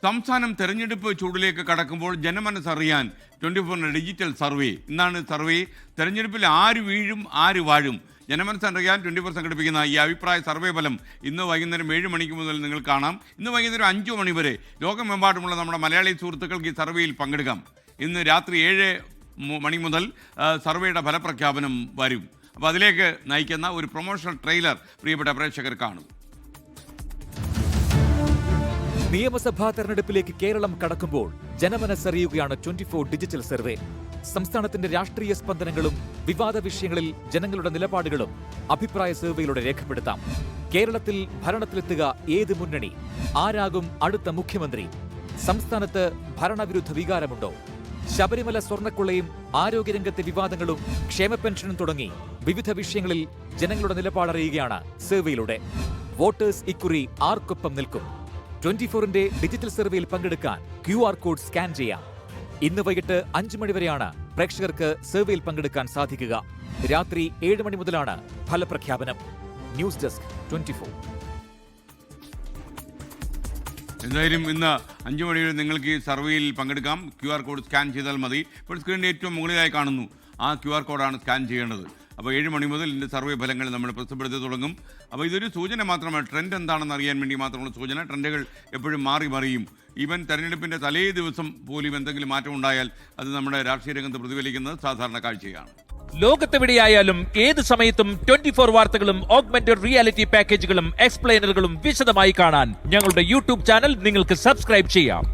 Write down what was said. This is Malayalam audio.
സംസ്ഥാനം തെരഞ്ഞെടുപ്പ് ചൂടിലേക്ക് കടക്കുമ്പോൾ ജനമനസ്സറിയാൻ 24 ഡിജിറ്റൽ സർവേ. ഇന്നാണ് സർവേ. തെരഞ്ഞെടുപ്പിൽ ആര് വീഴും ആര് വാഴും ജനമനസ്സറിയാൻ 24 സംഘടിപ്പിക്കുന്ന ഈ അഭിപ്രായ സർവേ ഫലം ഇന്ന് വൈകുന്നേരം 7 മണിക്ക് മുതൽ നിങ്ങൾ കാണാം. ഇന്ന് വൈകുന്നേരം 5 മണി വരെ ലോകമെമ്പാടുമുള്ള നമ്മുടെ മലയാളി സുഹൃത്തുക്കൾക്ക് ഈ സർവേയിൽ പങ്കെടുക്കാം. ഇന്ന് രാത്രി 7 മണി മുതൽ സർവേയുടെ ഫലപ്രഖ്യാപനം വരും. അപ്പോൾ അതിലേക്ക് നയിക്കുന്ന ഒരു പ്രൊമോഷണൽ ട്രെയിലർ പ്രിയപ്പെട്ട പ്രേക്ഷകർ കാണും. നിയമസഭാ തെരഞ്ഞെടുപ്പിലേക്ക് കേരളം കടക്കുമ്പോൾ ജനമനസ്സറിയുകയാണ് 24 ഡിജിറ്റൽ സർവേ. സംസ്ഥാനത്തിന്റെ രാഷ്ട്രീയ സ്പന്ദനങ്ങളും വിവാദ വിഷയങ്ങളിൽ ജനങ്ങളുടെ നിലപാടുകളും അഭിപ്രായ സർവേയിലൂടെ രേഖപ്പെടുത്താം. കേരളത്തിൽ ഭരണത്തിലെത്തുക ഏത് മുന്നണി? ആരാകും അടുത്ത മുഖ്യമന്ത്രി? സംസ്ഥാനത്ത് ഭരണവിരുദ്ധ വികാരമുണ്ടോ? ശബരിമല സ്വർണ്ണക്കൊള്ളയും ആരോഗ്യരംഗത്തെ വിവാദങ്ങളും ക്ഷേമ പെൻഷനും തുടങ്ങി വിവിധ വിഷയങ്ങളിൽ ജനങ്ങളുടെ നിലപാടറിയുകയാണ് സർവേയിലൂടെ. വോട്ടേഴ്സ് ഇക്കുറി ആർക്കൊപ്പം നിൽക്കും? 24ന്റെ ഡിജിറ്റൽ സർവേയിൽ പങ്കെടുക്കാൻ QR കോഡ് സ്കാൻ ചെയ്യാം. ഇന്ന് വൈകിട്ട് 5 മണി വരെയാണ് പ്രേക്ഷകർക്ക് സർവേയിൽ പങ്കെടുക്കാൻ സാധിക്കുക. രാത്രി 7 മണി മുതലാണ് ഫലപ്രഖ്യാപനം. News desk 24. എന്തായാലും ഇന്ന് 5 മണി വരെ നിങ്ങൾക്ക് ഈ സർവേയിൽ പങ്കെടുക്കാം. QR കോഡ് സ്കാൻ ചെയ്താൽ മതി. ഇപ്പോൾ സ്ക്രീനിൻ്റെ ഏറ്റവും മുകളിലായി കാണുന്നു ആ QR കോഡാണ് സ്കാൻ ചെയ്യേണ്ടത്. അപ്പോൾ 7 മണി മുതൽ ഇതിൻ്റെ സർവേ ഫലങ്ങൾ നമ്മൾ പ്രസിദ്ധപ്പെടുത്തി തുടങ്ങും. അപ്പോൾ ഇതൊരു സൂചന മാത്രമാണ്. ട്രെൻഡ് എന്താണെന്ന് അറിയാൻ വേണ്ടി മാത്രമുള്ള സൂചന. ട്രെൻഡുകൾ എപ്പോഴും മാറി മറിയും. ഈവൻ തെരഞ്ഞെടുപ്പിൻ്റെ തലേ ദിവസം പോലും എന്തെങ്കിലും മാറ്റം ഉണ്ടായാൽ അത് നമ്മുടെ രാഷ്ട്രീയ രംഗത്ത് പ്രതിഫലിക്കുന്നത് സാധാരണ കാഴ്ചയാണ്. ലോകത്തെവിടെയായാലും ഏത് സമയത്തും 24 വാർത്തകളും ഓഗ്മെന്റഡ് റിയാലിറ്റി പാക്കേജുകളും എക്സ്പ്ലെയിനറുകളും വിശദമായി കാണാൻ ഞങ്ങളുടെ യൂട്യൂബ് ചാനൽ നിങ്ങൾക്ക് സബ്സ്ക്രൈബ് ചെയ്യാം.